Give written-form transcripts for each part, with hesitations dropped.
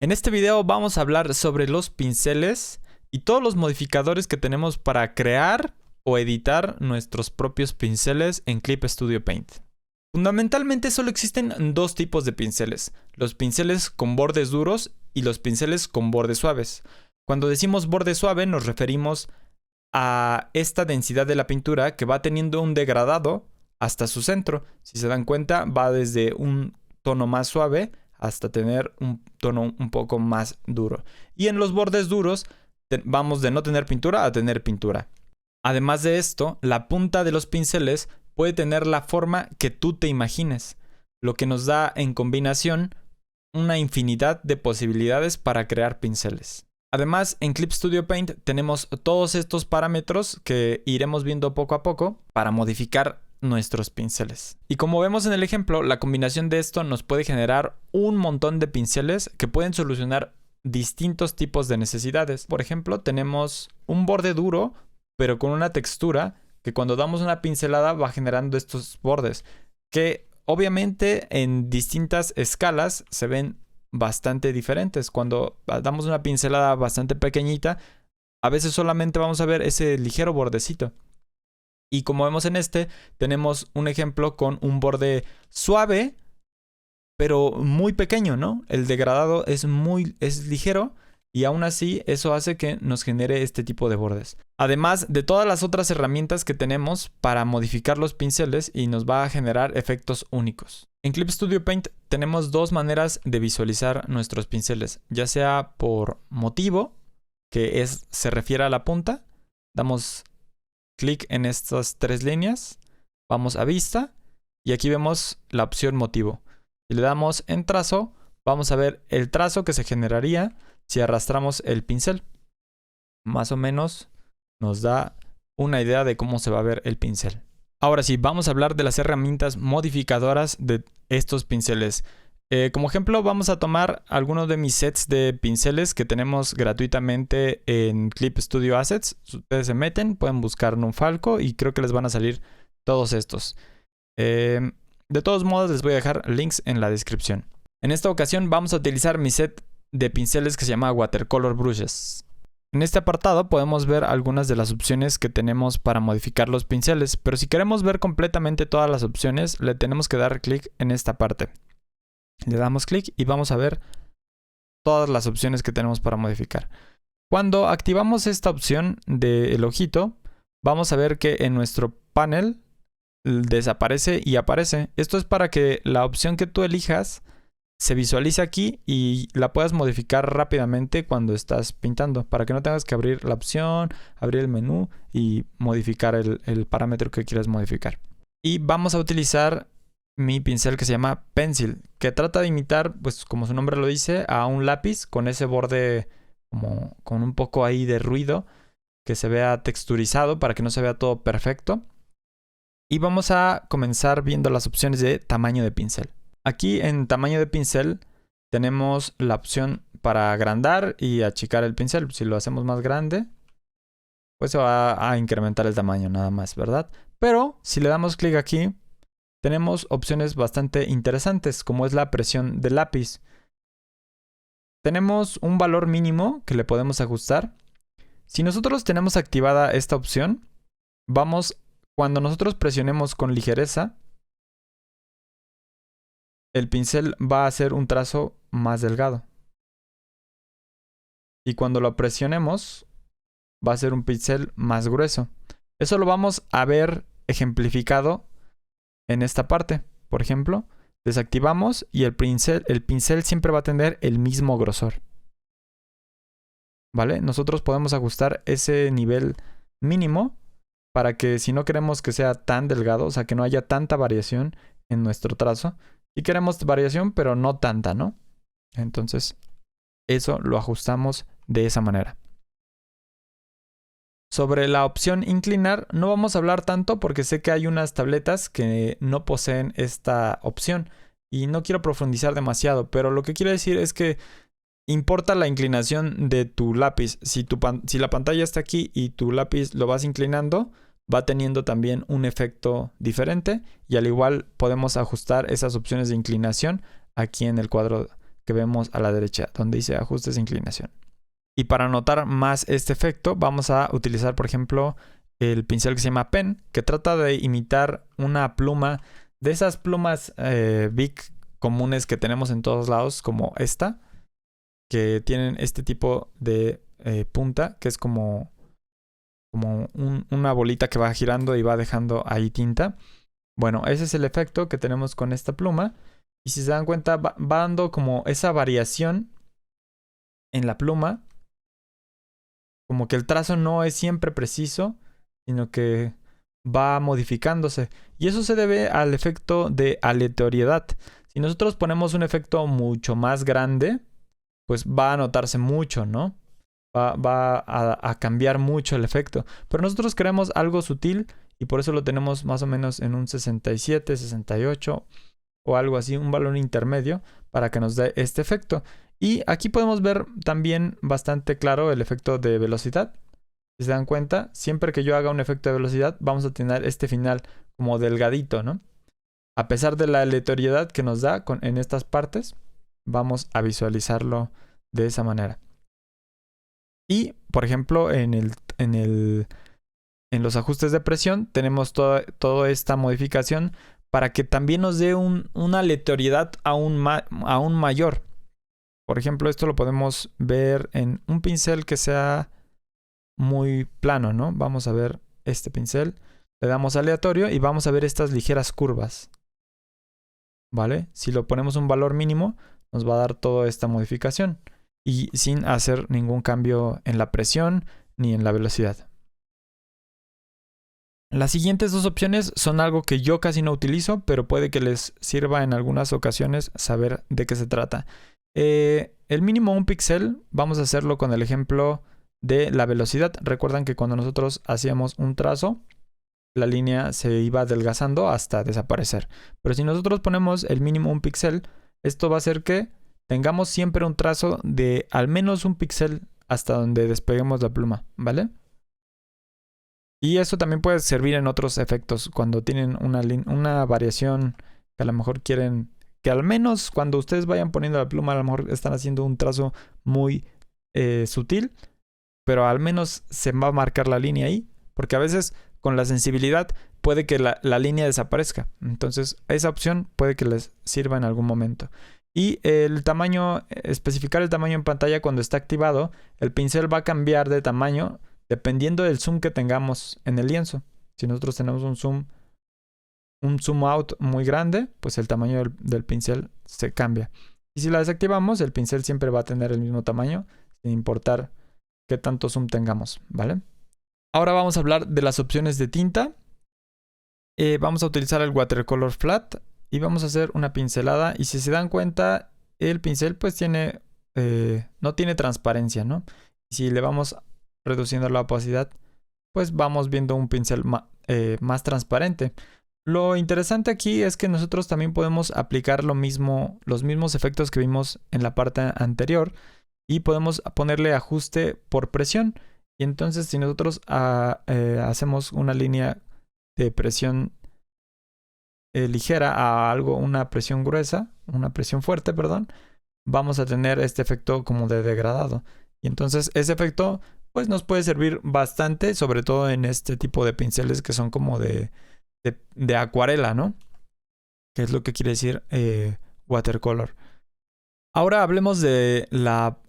En este video vamos a hablar sobre los pinceles y todos los modificadores que tenemos para crear o editar nuestros propios pinceles en Clip Studio Paint. Fundamentalmente solo existen dos tipos de pinceles, los pinceles con bordes duros y los pinceles con bordes suaves. Cuando decimos borde suave nos referimos a esta densidad de la pintura que va teniendo un degradado hasta su centro. Si se dan cuenta, va desde un tono más suave hasta tener un tono un poco más duro. Y en los bordes duros vamos de no tener pintura a tener pintura. Además de esto, la punta de los pinceles puede tener la forma que tú te imagines, lo que nos da en combinación una infinidad de posibilidades para crear pinceles. Además, en Clip Studio Paint tenemos todos estos parámetros que iremos viendo poco a poco para modificar nuestros pinceles. Y como vemos en el ejemplo, la combinación de esto nos puede generar un montón de pinceles que pueden solucionar distintos tipos de necesidades. Por ejemplo, tenemos un borde duro, pero con una textura que cuando damos una pincelada va generando estos bordes, que obviamente en distintas escalas se ven bastante diferentes. Cuando damos una pincelada bastante pequeñita, a veces solamente vamos a ver ese ligero bordecito. Y como vemos en este, tenemos un ejemplo con un borde suave, pero muy pequeño, ¿no? El degradado es ligero y aún así eso hace que nos genere este tipo de bordes. Además de todas las otras herramientas que tenemos para modificar los pinceles y nos va a generar efectos únicos. En Clip Studio Paint tenemos dos maneras de visualizar nuestros pinceles, ya sea por motivo, que se refiere a la punta. Damos clic en estas tres líneas, vamos a vista y aquí vemos la opción motivo. Si le damos en trazo, vamos a ver el trazo que se generaría si arrastramos el pincel. Más o menos nos da una idea de cómo se va a ver el pincel. Ahora sí, vamos a hablar de las herramientas modificadoras de estos pinceles. Como ejemplo, vamos a tomar algunos de mis sets de pinceles que tenemos gratuitamente en Clip Studio Assets. Si ustedes se meten, pueden buscar Nunfalco y creo que les van a salir todos estos. De todos modos, les voy a dejar links en la descripción. En esta ocasión vamos a utilizar mi set de pinceles que se llama Watercolor Brushes. En este apartado podemos ver algunas de las opciones que tenemos para modificar los pinceles, pero si queremos ver completamente todas las opciones, le tenemos que dar clic en esta parte. Le damos clic y vamos a ver todas las opciones que tenemos para modificar. Cuando activamos esta opción del ojito, vamos a ver que en nuestro panel desaparece y aparece. Esto es para que la opción que tú elijas se visualice aquí y la puedas modificar rápidamente cuando estás pintando, para que no tengas que abrir la opción, abrir el menú y modificar el parámetro que quieras modificar. Y vamos a utilizar mi pincel que se llama Pencil, que trata de imitar, pues como su nombre lo dice, a un lápiz con ese borde como con un poco ahí de ruido, que se vea texturizado para que no se vea todo perfecto. Y vamos a comenzar viendo las opciones de tamaño de pincel. Aquí en tamaño de pincel tenemos la opción para agrandar y achicar el pincel. Si lo hacemos más grande, pues se va a incrementar el tamaño nada más, ¿verdad? Pero si le damos clic aquí, tenemos opciones bastante interesantes, como es la presión del lápiz. Tenemos un valor mínimo que le podemos ajustar. Si nosotros tenemos activada esta opción, cuando nosotros presionemos con ligereza, el pincel va a hacer un trazo más delgado. Y cuando lo presionemos, va a ser un pincel más grueso. Eso lo vamos a ver ejemplificado en esta parte. Por ejemplo, desactivamos y el pincel siempre va a tener el mismo grosor. ¿Vale? Nosotros podemos ajustar ese nivel mínimo para que si no queremos que sea tan delgado, o sea, que no haya tanta variación en nuestro trazo. Y queremos variación, pero no tanta, ¿no? Entonces, eso lo ajustamos de esa manera. Sobre la opción inclinar, no vamos a hablar tanto porque sé que hay unas tabletas que no poseen esta opción y no quiero profundizar demasiado, pero lo que quiero decir es que importa la inclinación de tu lápiz. Si la pantalla está aquí y tu lápiz lo vas inclinando, va teniendo también un efecto diferente y al igual podemos ajustar esas opciones de inclinación aquí en el cuadro que vemos a la derecha, donde dice ajustes de inclinación. Y para notar más este efecto, vamos a utilizar, por ejemplo, el pincel que se llama Pen, que trata de imitar una pluma, de esas plumas Bic comunes que tenemos en todos lados, como esta, que tienen este tipo de punta, que es como una bolita que va girando y va dejando ahí tinta. Bueno, ese es el efecto que tenemos con esta pluma. Y si se dan cuenta, va dando como esa variación en la pluma. Como que el trazo no es siempre preciso, sino que va modificándose. Y eso se debe al efecto de aleatoriedad. Si nosotros ponemos un efecto mucho más grande, pues va a notarse mucho, ¿no? Va a cambiar mucho el efecto. Pero nosotros queremos algo sutil y por eso lo tenemos más o menos en un 67, 68 o algo así, un valor intermedio para que nos dé este efecto. Y aquí podemos ver también bastante claro el efecto de velocidad. Si se dan cuenta, siempre que yo haga un efecto de velocidad, vamos a tener este final como delgadito, ¿no? A pesar de la aleatoriedad que nos da en estas partes, vamos a visualizarlo de esa manera. Y, por ejemplo, en los ajustes de presión tenemos toda esta modificación para que también nos dé una aleatoriedad aún mayor. Por ejemplo, esto lo podemos ver en un pincel que sea muy plano, ¿no? Vamos a ver este pincel. Le damos aleatorio y vamos a ver estas ligeras curvas. ¿Vale? Si lo ponemos un valor mínimo, nos va a dar toda esta modificación. Y sin hacer ningún cambio en la presión ni en la velocidad. Las siguientes dos opciones son algo que yo casi no utilizo, pero puede que les sirva en algunas ocasiones saber de qué se trata. El mínimo un píxel, vamos a hacerlo con el ejemplo de la velocidad. Recuerdan que cuando nosotros hacíamos un trazo, la línea se iba adelgazando hasta desaparecer. Pero si nosotros ponemos el mínimo un píxel, esto va a hacer que tengamos siempre un trazo de al menos un píxel hasta donde despeguemos la pluma, ¿vale? Y eso también puede servir en otros efectos cuando tienen una variación que a lo mejor quieren que al menos cuando ustedes vayan poniendo la pluma a lo mejor están haciendo un trazo muy sutil, pero al menos se va a marcar la línea ahí, porque a veces con la sensibilidad puede que la línea desaparezca. Entonces esa opción puede que les sirva en algún momento. Y el tamaño, especificar el tamaño en pantalla cuando está activado, el pincel va a cambiar de tamaño dependiendo del zoom que tengamos en el lienzo. Si nosotros tenemos un zoom out muy grande, pues el tamaño del pincel se cambia. Y si la desactivamos, el pincel siempre va a tener el mismo tamaño, sin importar qué tanto zoom tengamos, ¿vale? Ahora vamos a hablar de las opciones de tinta. Vamos a utilizar el Watercolor Flat y vamos a hacer una pincelada. Y si se dan cuenta, el pincel pues no tiene transparencia, ¿no? Y si le vamos reduciendo la opacidad, pues vamos viendo un pincel más transparente. Lo interesante aquí es que nosotros también podemos aplicar los mismos efectos que vimos en la parte anterior y podemos ponerle ajuste por presión. Y entonces si nosotros hacemos una línea de presión ligera a una presión gruesa, una presión fuerte, perdón, vamos a tener este efecto como de degradado. Y entonces ese efecto pues nos puede servir bastante, sobre todo en este tipo de pinceles que son como de acuarela, ¿no? Que es lo que quiere decir watercolor. Ahora hablemos de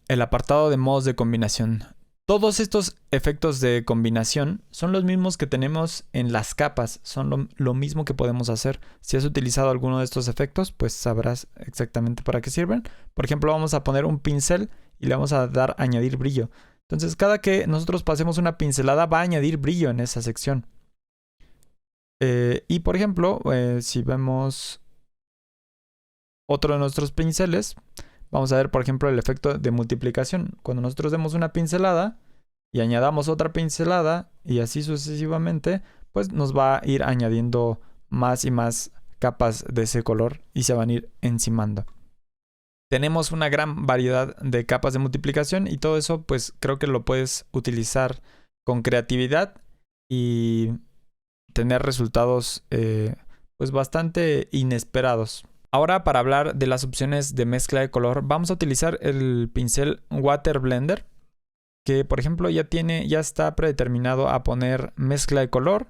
el apartado de modos de combinación. Todos estos efectos de combinación son los mismos que tenemos en las capas, son lo mismo que podemos hacer. Si has utilizado alguno de estos efectos, pues sabrás exactamente para qué sirven. Por ejemplo, vamos a poner un pincel y le vamos a dar añadir brillo. Entonces, cada que nosotros pasemos una pincelada va a añadir brillo en esa sección. Y por ejemplo, si vemos otro de nuestros pinceles, vamos a ver por ejemplo el efecto de multiplicación. Cuando nosotros demos una pincelada y añadamos otra pincelada y así sucesivamente, pues nos va a ir añadiendo más y más capas de ese color y se van a ir encimando. Tenemos una gran variedad de capas de multiplicación y todo eso pues creo que lo puedes utilizar con creatividad y tener resultados pues bastante inesperados. Ahora, para hablar de las opciones de mezcla de color, vamos a utilizar el pincel Water Blender, que por ejemplo ya está predeterminado a poner mezcla de color,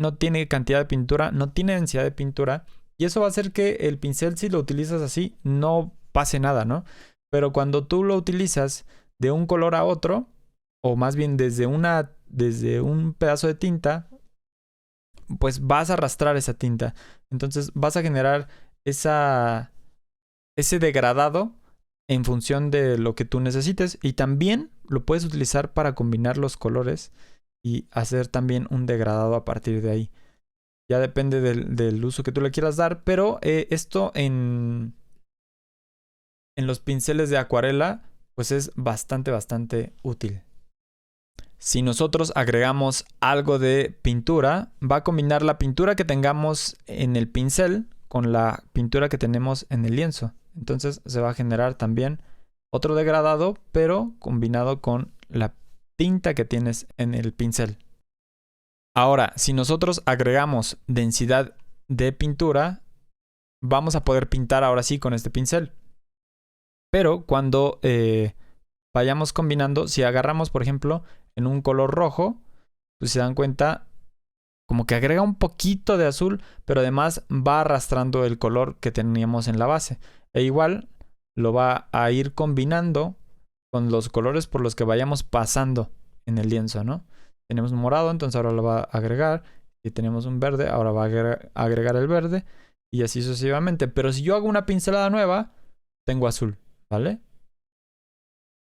no tiene cantidad de pintura, no tiene densidad de pintura, y eso va a hacer que el pincel, si lo utilizas así, no pase nada, ¿no? Pero cuando tú lo utilizas de un color a otro, o más bien desde un pedazo de tinta, pues vas a arrastrar esa tinta. Entonces vas a generar ese degradado en función de lo que tú necesites, y también lo puedes utilizar para combinar los colores y hacer también un degradado a partir de ahí. Ya depende del uso que tú le quieras dar, pero esto en los pinceles de acuarela pues es bastante útil. Si nosotros agregamos algo de pintura, va a combinar la pintura que tengamos en el pincel con la pintura que tenemos en el lienzo. Entonces se va a generar también otro degradado, pero combinado con la tinta que tienes en el pincel. Ahora, si nosotros agregamos densidad de pintura, vamos a poder pintar ahora sí con este pincel. Pero cuando vayamos combinando, si agarramos, por ejemplo, en un color rojo, pues se dan cuenta como que agrega un poquito de azul, pero además va arrastrando el color que teníamos en la base. E igual lo va a ir combinando con los colores por los que vayamos pasando en el lienzo, ¿no? Tenemos un morado, entonces ahora lo va a agregar. Y tenemos un verde, ahora va a agregar el verde. Y así sucesivamente. Pero si yo hago una pincelada nueva, tengo azul, ¿vale?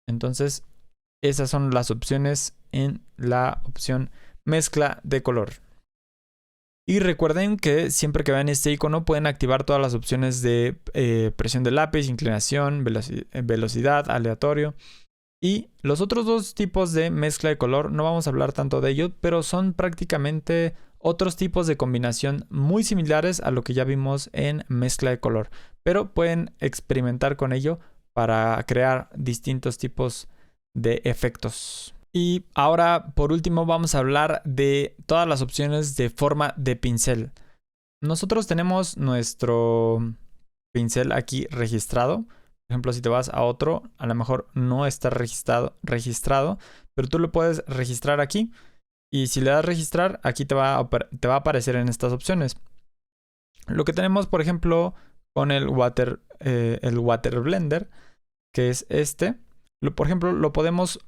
Entonces, esas son las opciones en la opción mezcla de color. Y recuerden que siempre que vean este icono pueden activar todas las opciones de presión del lápiz, inclinación, velocidad, aleatorio. Y los otros dos tipos de mezcla de color no vamos a hablar tanto de ello, pero son prácticamente otros tipos de combinación muy similares a lo que ya vimos en mezcla de color. Pero pueden experimentar con ello para crear distintos tipos de efectos. Y ahora, por último, vamos a hablar de todas las opciones de forma de pincel. Nosotros tenemos nuestro pincel aquí registrado. Por ejemplo, si te vas a otro, a lo mejor no está registrado, pero tú lo puedes registrar aquí. Y si le das registrar, aquí te va a aparecer en estas opciones. Lo que tenemos, por ejemplo, con el Water Blender, que es este. Por ejemplo, lo podemos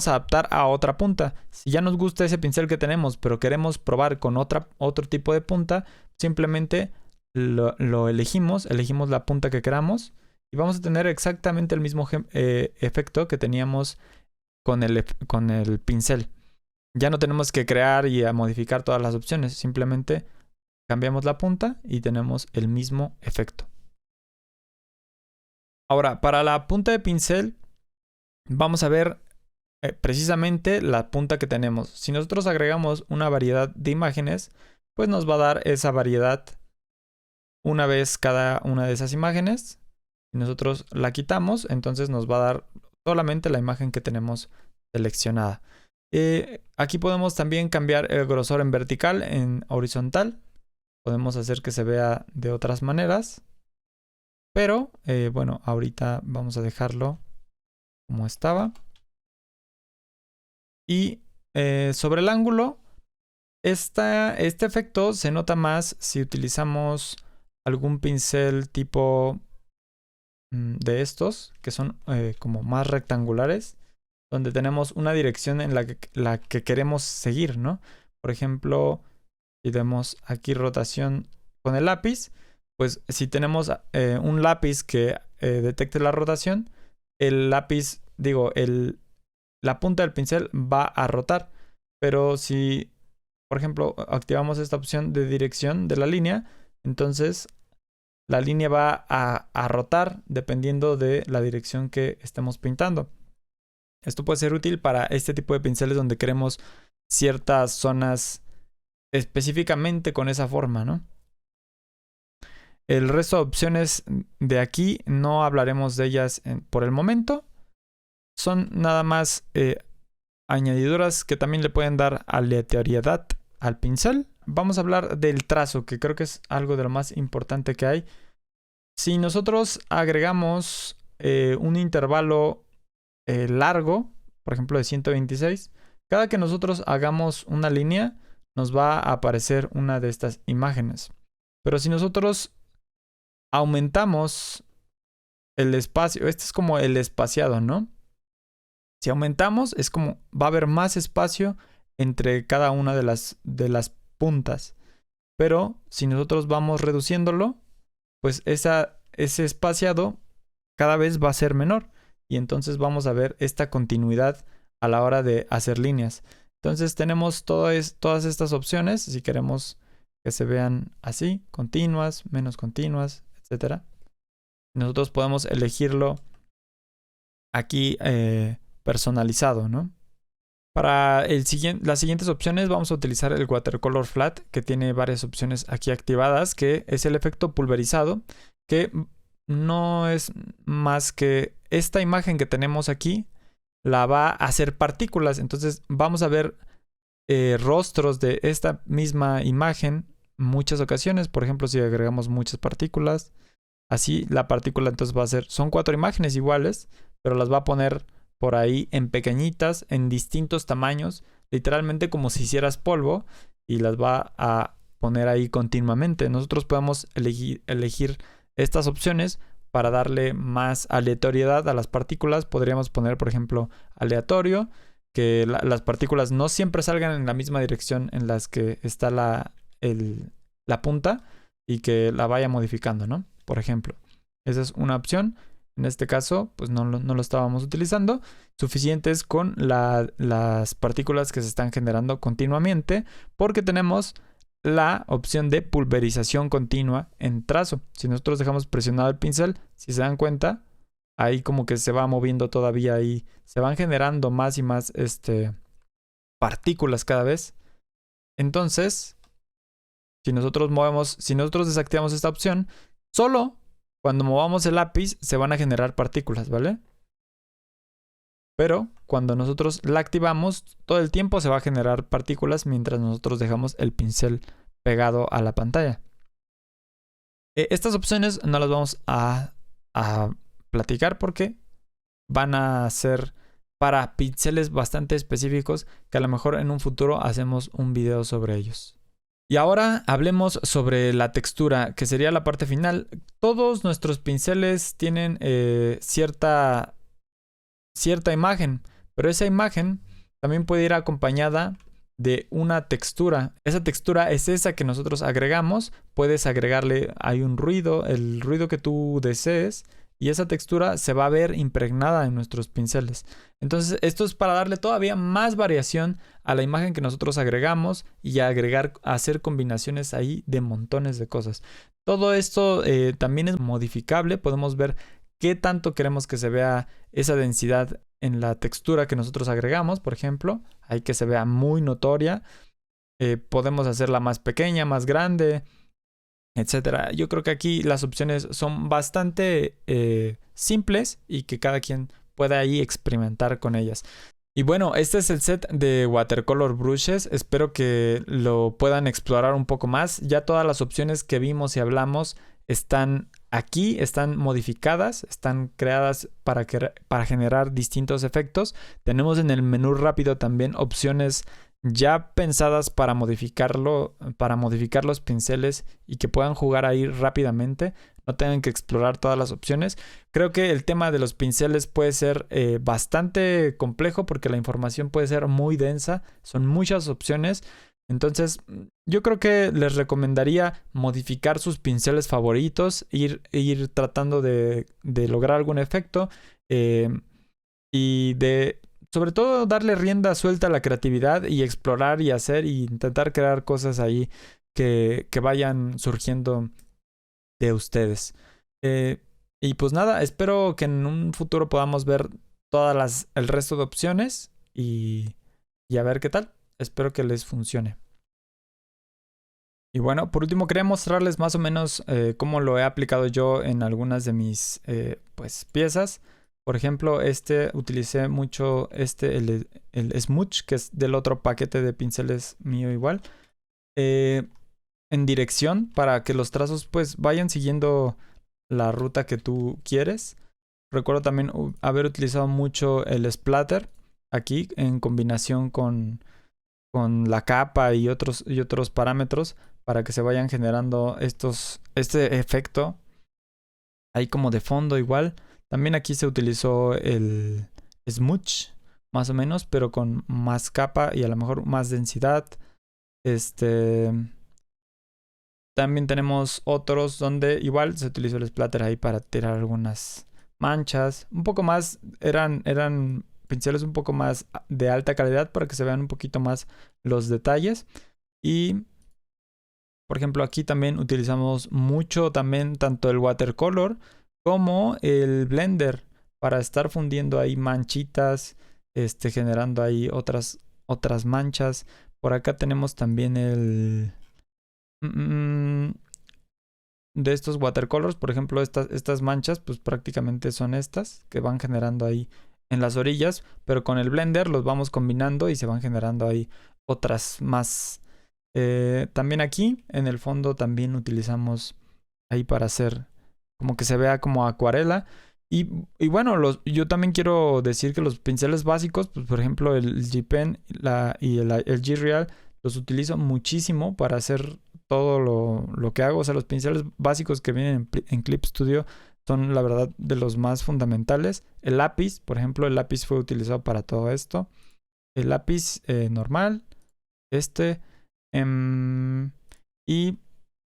adaptar a otra punta. Si ya nos gusta ese pincel que tenemos, pero queremos probar con otro tipo de punta, simplemente lo elegimos la punta que queramos y vamos a tener exactamente el mismo efecto que teníamos con el pincel. Ya no tenemos que crear y a modificar todas las opciones, simplemente cambiamos la punta y tenemos el mismo efecto. Ahora, para la punta de pincel, vamos a ver precisamente la punta que tenemos. Si nosotros agregamos una variedad de imágenes, pues nos va a dar esa variedad una vez cada una de esas imágenes. Si nosotros la quitamos, entonces nos va a dar solamente la imagen que tenemos seleccionada. Aquí podemos también cambiar el grosor en vertical, en horizontal. Podemos hacer que se vea de otras maneras. Pero, bueno, ahorita vamos a dejarlo como estaba. Y sobre el ángulo, este efecto se nota más si utilizamos algún pincel tipo de estos, que son como más rectangulares, donde tenemos una dirección en la que queremos seguir, ¿no? Por ejemplo, si vemos aquí rotación con el lápiz, pues si tenemos un lápiz que detecte la rotación, el lápiz, la punta del pincel va a rotar. Pero si, por ejemplo, activamos esta opción de dirección de la línea, entonces la línea va a rotar dependiendo de la dirección que estemos pintando. Esto puede ser útil para este tipo de pinceles donde queremos ciertas zonas específicamente con esa forma, ¿no? El resto de opciones de aquí no hablaremos de ellas por el momento. Son nada más añadiduras que también le pueden dar aleatoriedad al pincel. Vamos a hablar del trazo, que creo que es algo de lo más importante que hay. Si nosotros agregamos un intervalo largo, por ejemplo de 126, cada que nosotros hagamos una línea, nos va a aparecer una de estas imágenes. Pero si nosotros aumentamos el espacio, este es como el espaciado, ¿no? Si aumentamos, es como va a haber más espacio entre cada una de las puntas. Pero si nosotros vamos reduciéndolo, pues ese espaciado cada vez va a ser menor. Y entonces vamos a ver esta continuidad a la hora de hacer líneas. Entonces tenemos todas estas opciones. Si queremos que se vean así, continuas, menos continuas, etc. Nosotros podemos elegirlo aquí personalizado, ¿no? Para las siguientes opciones vamos a utilizar el Watercolor Flat, que tiene varias opciones aquí activadas, que es el efecto pulverizado, que no es más que esta imagen que tenemos aquí, la va a hacer partículas. Entonces vamos a ver rostros de esta misma imagen en muchas ocasiones. Por ejemplo, si agregamos muchas partículas, así la partícula entonces va a ser, son 4 imágenes iguales, pero las va a poner por ahí en pequeñitas, en distintos tamaños, literalmente como si hicieras polvo, y las va a poner ahí continuamente. Nosotros podemos elegir estas opciones para darle más aleatoriedad a las partículas. Podríamos poner, por ejemplo, aleatorio, que las partículas no siempre salgan en la misma dirección en las que está la punta, y que la vaya modificando, ¿no? Por ejemplo, esa es una opción. En este caso, pues no lo estábamos utilizando. Suficientes con las partículas que se están generando continuamente, porque tenemos la opción de pulverización continua en trazo. Si nosotros dejamos presionado el pincel, si se dan cuenta, ahí como que se va moviendo todavía y se van generando más y más partículas cada vez. Entonces, si nosotros desactivamos esta opción, solo cuando movamos el lápiz se van a generar partículas, ¿vale? Pero cuando nosotros la activamos, todo el tiempo se va a generar partículas mientras nosotros dejamos el pincel pegado a la pantalla. Estas opciones no las vamos a platicar porque van a ser para pinceles bastante específicos que a lo mejor en un futuro hacemos un video sobre ellos. Y ahora hablemos sobre la textura, que sería la parte final. Todos nuestros pinceles tienen cierta imagen, pero esa imagen también puede ir acompañada de una textura. Esa textura es esa que nosotros agregamos. Puedes agregarle ahí un ruido, el ruido que tú desees, y esa textura se va a ver impregnada en nuestros pinceles. Entonces esto es para darle todavía más variación a la imagen que nosotros agregamos y hacer combinaciones ahí de montones de cosas. Todo esto también es modificable. Podemos ver qué tanto queremos que se vea esa densidad en la textura que nosotros agregamos, por ejemplo. Hay que se vea muy notoria. Podemos hacerla más pequeña, más grande, etcétera. Yo creo que aquí las opciones son bastante simples y que cada quien pueda ahí experimentar con ellas. Y bueno, este es el set de Watercolor Brushes. Espero que lo puedan explorar un poco más. Ya todas las opciones que vimos y hablamos están aquí, están modificadas, están creadas para generar distintos efectos. Tenemos en el menú rápido también opciones ya pensadas para modificar los pinceles y que puedan jugar ahí rápidamente, no tengan que explorar todas las opciones. Creo que el tema de los pinceles puede ser bastante complejo porque la información puede ser muy densa, son muchas opciones. Entonces yo creo que les recomendaría modificar sus pinceles favoritos, ir tratando de lograr algún efecto y sobre todo darle rienda suelta a la creatividad y explorar y hacer y intentar crear cosas ahí que vayan surgiendo de ustedes. Y pues nada, espero que en un futuro podamos ver el resto de opciones y a ver qué tal. Espero que les funcione. Y bueno, por último quería mostrarles más o menos cómo lo he aplicado yo en algunas de mis piezas. Por ejemplo, utilicé mucho el Smudge, que es del otro paquete de pinceles mío igual, en dirección para que los trazos pues vayan siguiendo la ruta que tú quieres. Recuerdo también haber utilizado mucho el splatter aquí en combinación con la capa y otros parámetros para que se vayan generando este efecto ahí como de fondo igual. También aquí se utilizó el smudge más o menos, pero con más capa y a lo mejor más densidad. También tenemos otros donde igual se utilizó el splatter ahí para tirar algunas manchas. Un poco más, eran pinceles un poco más de alta calidad para que se vean un poquito más los detalles. Y, por ejemplo, aquí también utilizamos mucho también tanto el watercolor como el blender para estar fundiendo ahí manchitas, generando ahí otras manchas. Por acá tenemos también el de estos watercolors, por ejemplo, estas manchas, pues prácticamente son estas que van generando ahí en las orillas, pero con el blender los vamos combinando y se van generando ahí otras más. También aquí en el fondo también utilizamos ahí para hacer como que se vea como acuarela. Y bueno, yo también quiero decir que los pinceles básicos, pues por ejemplo el G-Pen y el G-Real, los utilizo muchísimo para hacer todo lo que hago. O sea, los pinceles básicos que vienen en Clip Studio son la verdad de los más fundamentales. El lápiz, por ejemplo, el lápiz fue utilizado para todo esto. El lápiz normal, y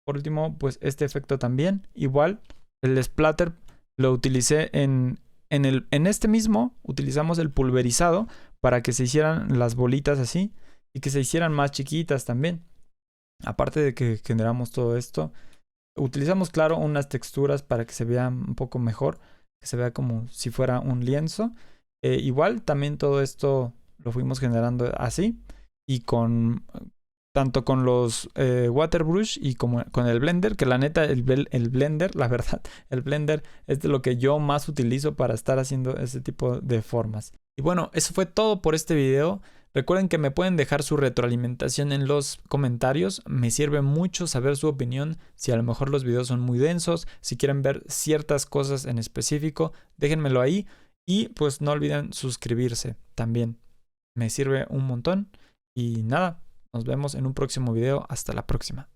por último, pues este efecto también. Igual, el splatter lo utilicé en este mismo, utilizamos el pulverizado para que se hicieran las bolitas así y que se hicieran más chiquitas también. Aparte de que generamos todo esto, utilizamos, claro, unas texturas para que se vea un poco mejor, que se vea como si fuera un lienzo. Igual, también todo esto lo fuimos generando así y tanto con los Waterbrush y como con el Blender, que la neta, el Blender, la verdad, el Blender es de lo que yo más utilizo para estar haciendo ese tipo de formas. Y bueno, eso fue todo por este video. Recuerden que me pueden dejar su retroalimentación en los comentarios. Me sirve mucho saber su opinión. Si a lo mejor los videos son muy densos, si quieren ver ciertas cosas en específico, déjenmelo ahí. Y pues no olviden suscribirse también. Me sirve un montón. Y nada, nos vemos en un próximo video. Hasta la próxima.